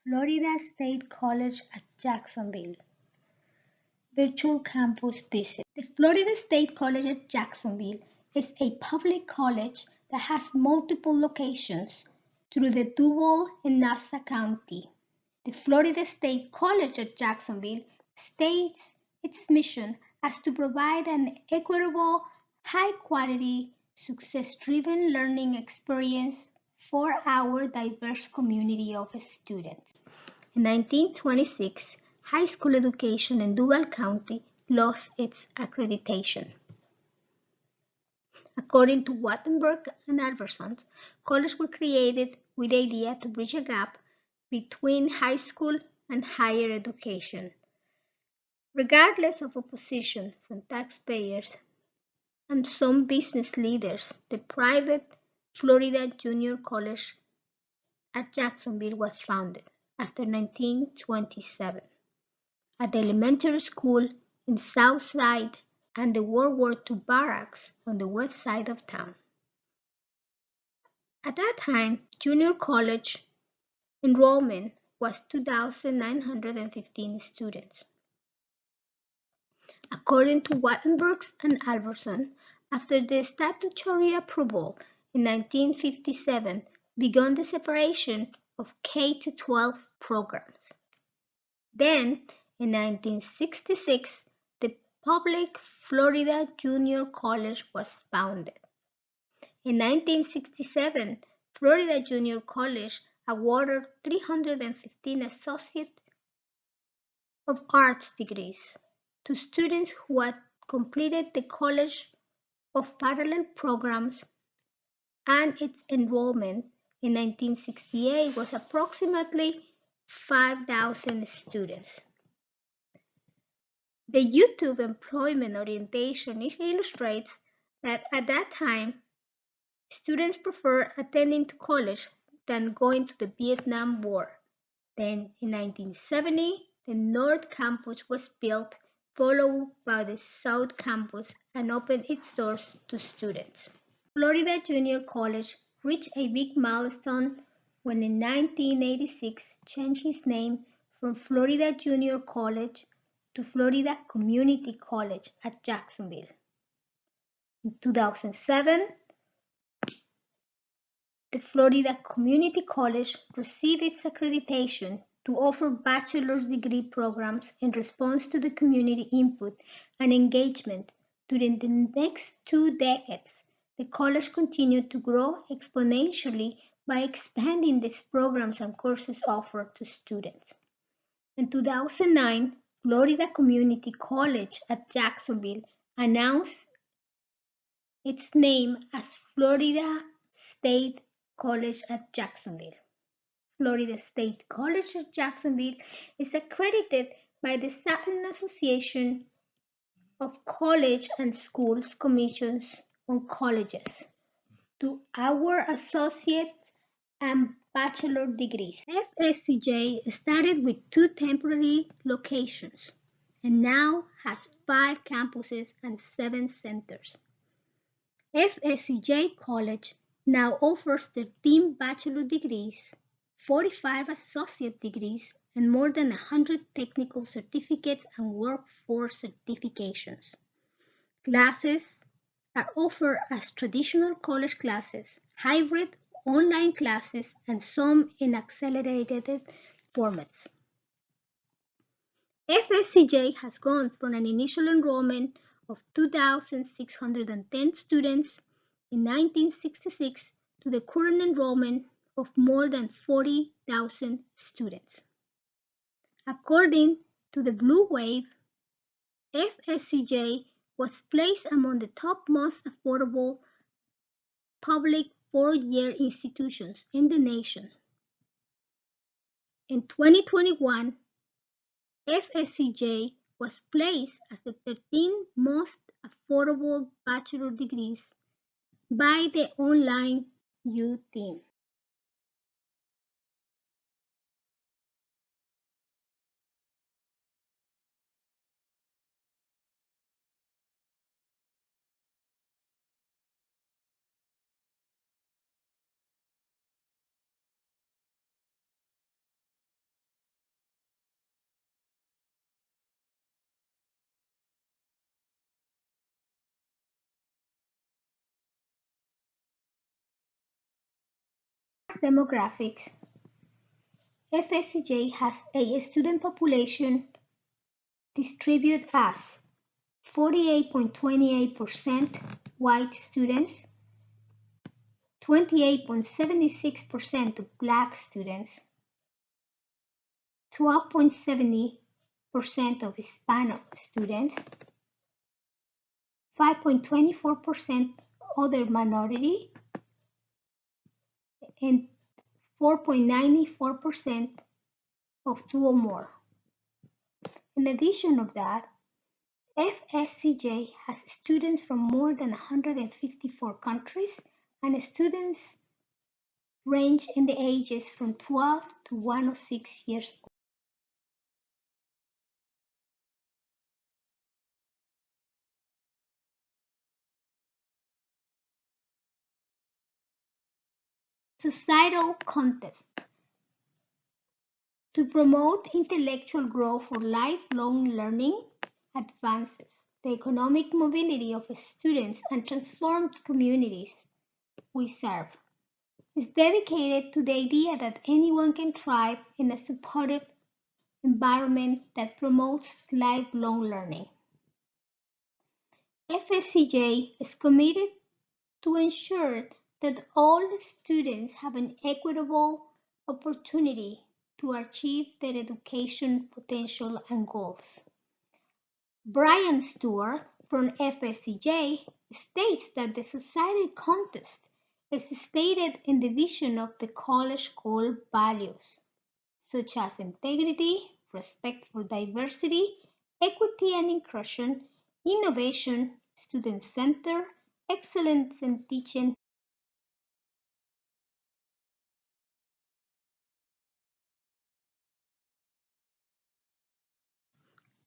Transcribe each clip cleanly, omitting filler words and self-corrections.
Florida State College at Jacksonville. Virtual campus visit. The Florida State College at Jacksonville is a public college that has multiple locations through the Duval and Nassau County. The Florida State College at Jacksonville states its mission as to provide an equitable, high-quality, success-driven learning experience for our diverse community of students. In 1926, high school education in Duval County lost its accreditation. According to Wattenberg and Alberson, colleges were created with the idea to bridge a gap between high school and higher education. Regardless of opposition from taxpayers and some business leaders, the private Florida Junior College at Jacksonville was founded after 1927 at the elementary school in the south side and the World War II barracks on the west side of town. At that time, junior college enrollment was 2,915 students. According to Wattenberg and Alberson, after the statutory approval in 1957 began the separation of K-12 programs. Then, in 1966, the public Florida Junior College was founded. In 1967, Florida Junior College awarded 315 Associate of Arts degrees to students who had completed the College of Parallel programs, and its enrollment in 1968 was approximately 5,000 students. The YouTube employment orientation illustrates that at that time, students preferred attending to college than going to the Vietnam War. Then, in 1970, the North Campus was built, followed by the South Campus, and opened its doors to students. Florida Junior College reached a big milestone when in 1986 changed its name from Florida Junior College to Florida Community College at Jacksonville. In 2007, the Florida Community College received its accreditation to offer bachelor's degree programs in response to the community input and engagement. During the next 2 decades, the college continued to grow exponentially by expanding these programs and courses offered to students. In 2009, Florida Community College at Jacksonville announced its name as Florida State College at Jacksonville. Florida State College at Jacksonville is accredited by the Southern Association of College and Schools Commissions on Colleges to our associate and bachelor degrees. FSCJ started with 2 temporary locations and now has 5 campuses and 7 centers. FSCJ College now offers 13 bachelor degrees, 45 associate degrees, and more than 100 technical certificates and workforce certifications. Classes are offered as traditional college classes, hybrid online classes, and some in accelerated formats. FSCJ has gone from an initial enrollment of 2,610 students in 1966 to the current enrollment of more than 40,000 students. According to the Blue Wave, FSCJ was placed among the top most affordable public 4-year institutions in the nation. In 2021, FSCJ was placed as the 13th most affordable bachelor degrees by the Online U team. demographics, FSCJ has a student population distributed as 48.28% white students, 28.76% of Black students, 12.70% of Hispanic students, 5.24% other minority, and 4.94% of two or more. In addition of that, FSCJ has students from more than 154 countries, and students range in the ages from 12 to 106 years old. Societal context. To promote intellectual growth for lifelong learning advances the economic mobility of students and transformed communities we serve. Is dedicated to the idea that anyone can thrive in a supportive environment that promotes lifelong learning. FSCJ is committed to ensure that all students have an equitable opportunity to achieve their education potential and goals. Brian Stewart from FSCJ states that the societal context is stated in the vision of the college core values, such as integrity, respect for diversity, equity and inclusion, innovation, student-centered, excellence in teaching.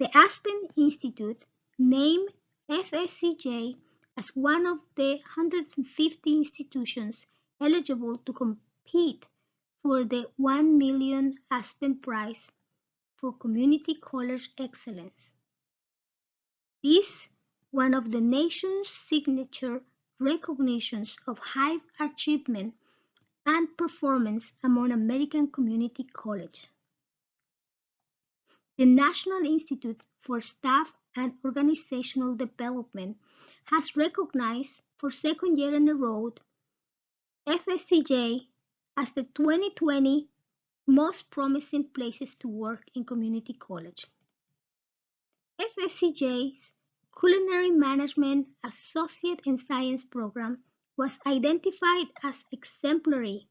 The Aspen Institute named FSCJ as one of the 150 institutions eligible to compete for the $1 million Aspen Prize for Community College Excellence. This, one of the nation's signature recognitions of high achievement and performance among American community colleges. The National Institute for Staff and Organizational Development has recognized for second year in a row FSCJ as the 2020 Most Promising Places to Work in Community College. FSCJ's Culinary Management Associate in Science program was identified as exemplary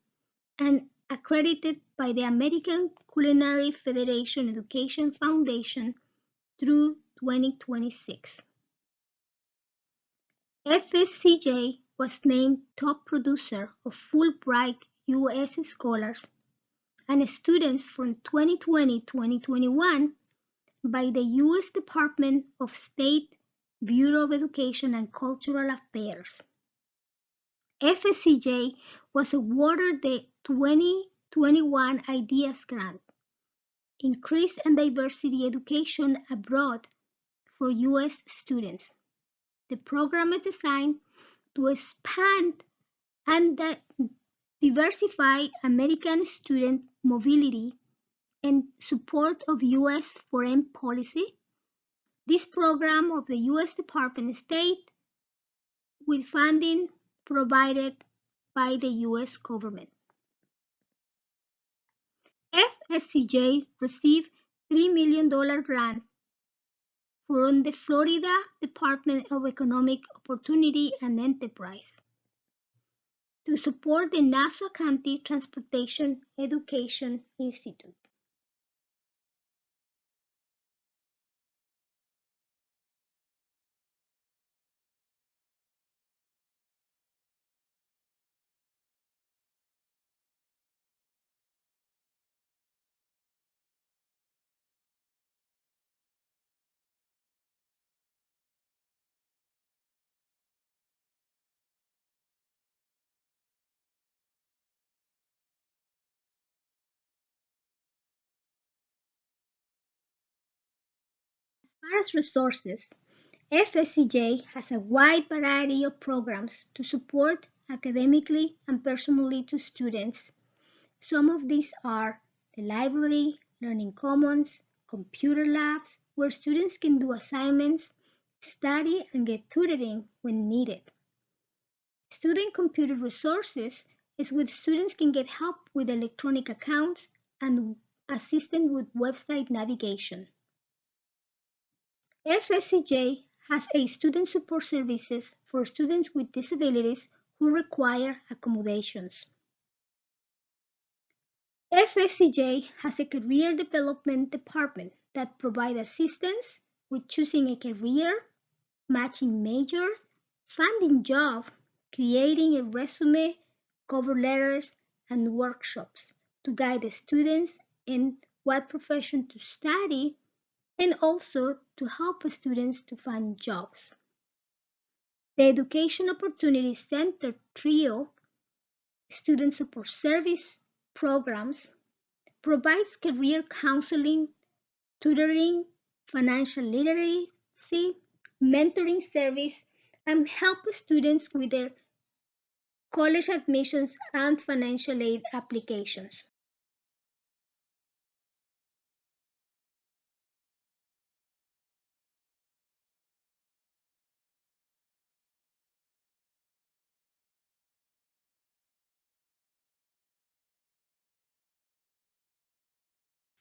and accredited by the American Culinary Federation Education Foundation through 2026. FSCJ was named top producer of Fulbright U.S. scholars and students from 2020-2021 by the U.S. Department of State Bureau of Education and Cultural Affairs. FSCJ was awarded the 2021 Ideas Grant, Increase and Diversity Education Abroad for U.S. students. The program is designed to expand and diversify American student mobility in support of U.S. foreign policy. This program of the U.S. Department of State with funding provided by the U.S. government. FSCJ received $3 million grant from the Florida Department of Economic Opportunity and Enterprise to support the Nassau County Transportation Education Institute. As far as resources, FSCJ has a wide variety of programs to support academically and personally to students Some of these are the library, learning commons, computer labs, where students can do assignments, study, and get tutoring when needed. Student computer resources is where students can get help with electronic accounts and assistance with website navigation. FSCJ has a student support services for students with disabilities who require accommodations. FSCJ has a career development department that provides assistance with choosing a career, matching majors, finding jobs, creating a resume, cover letters, and workshops to guide the students in what profession to study and also to help students to find jobs. The Education Opportunity Center TRIO Student Support Service programs provides career counseling, tutoring, financial literacy, mentoring service, and help students with their college admissions and financial aid applications.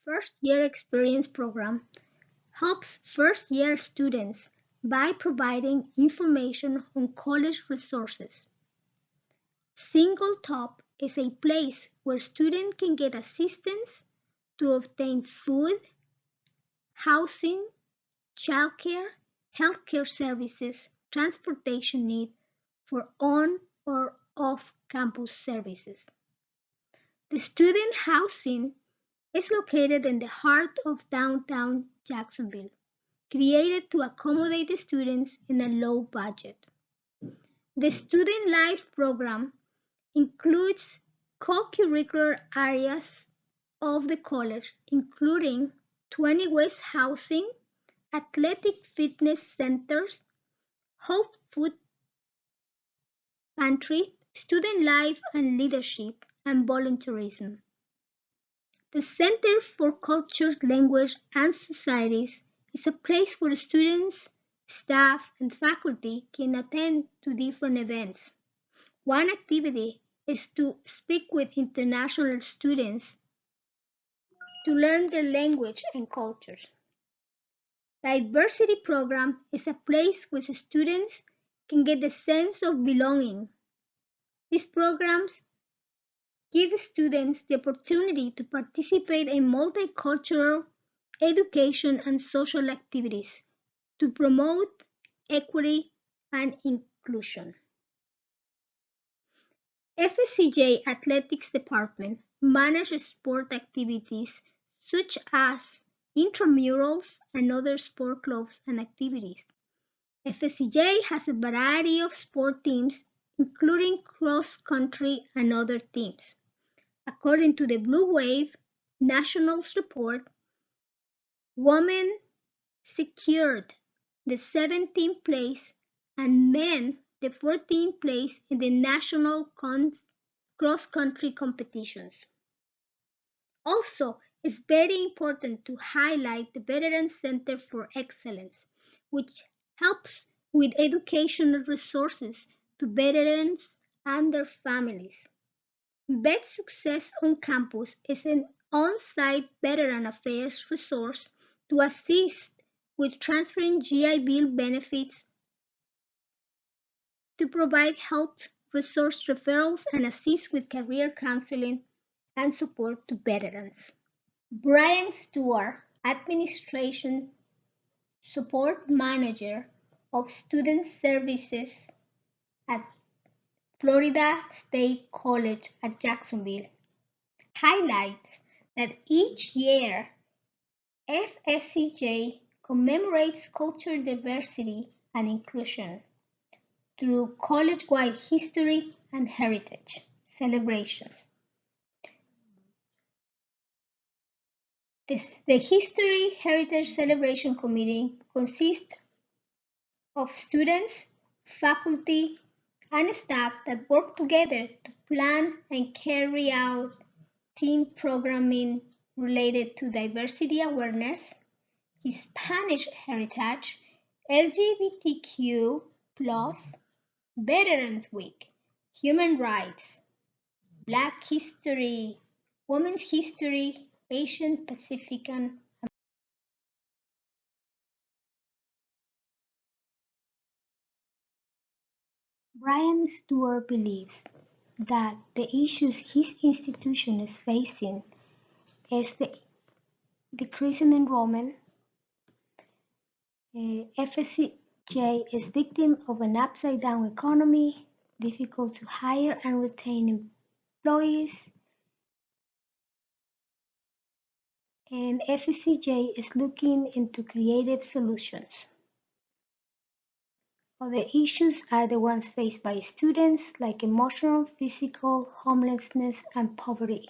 First Year Experience Program helps first-year students by providing information on college resources. Single Top is a place where students can get assistance to obtain food, housing, childcare, healthcare services, transportation needs for on or off-campus services. The student housing is located in the heart of downtown Jacksonville, created to accommodate the students in a low budget. The Student Life program includes co-curricular areas of the college, including 20 West housing, athletic fitness centers, Hope Food Pantry, student life and leadership, and volunteerism. The Center for Culture, Language, and Societies is a place where students, staff, and faculty can attend to different events. One activity is to speak with international students to learn their language and cultures. Diversity program is a place where students can get the sense of belonging. These programs give students the opportunity to participate in multicultural education and social activities to promote equity and inclusion. FSCJ Athletics Department manages sport activities such as intramurals and other sport clubs and activities. FSCJ has a variety of sport teams, including cross-country and other teams. According to the Blue Wave Nationals report, women secured the 17th place and men the 14th place in the national cross-country competitions. Also, it's very important to highlight the Veterans Center for Excellence, which helps with educational resources to veterans and their families. Vet Success on Campus is an on-site veteran affairs resource to assist with transferring GI Bill benefits, to provide health resource referrals, and assist with career counseling and support to veterans. Brian Stewart, Administration Support Manager of Student Services at Florida State College at Jacksonville, highlights that each year FSCJ commemorates cultural diversity and inclusion through college-wide history and heritage celebrations. The History Heritage Celebration Committee consists of students, faculty, and staff that work together to plan and carry out STEAM programming related to diversity awareness, Spanish heritage, LGBTQ+, Veterans Week, human rights, Black history, women's history, Asian Pacific and Brian Stewart believes that the issues his institution is facing is the decreasing enrollment. FSCJ is victim of an upside-down economy, difficult to hire and retain employees, and FSCJ is looking into creative solutions. Other issues are the ones faced by students, like emotional, physical, homelessness, and poverty.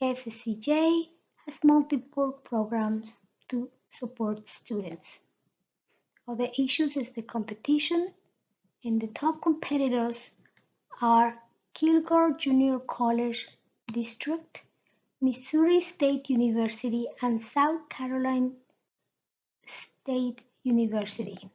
FSCJ has multiple programs to support students. Other issues is the competition, and the top competitors are Kilgore Junior College District, Missouri State University, and South Carolina State University.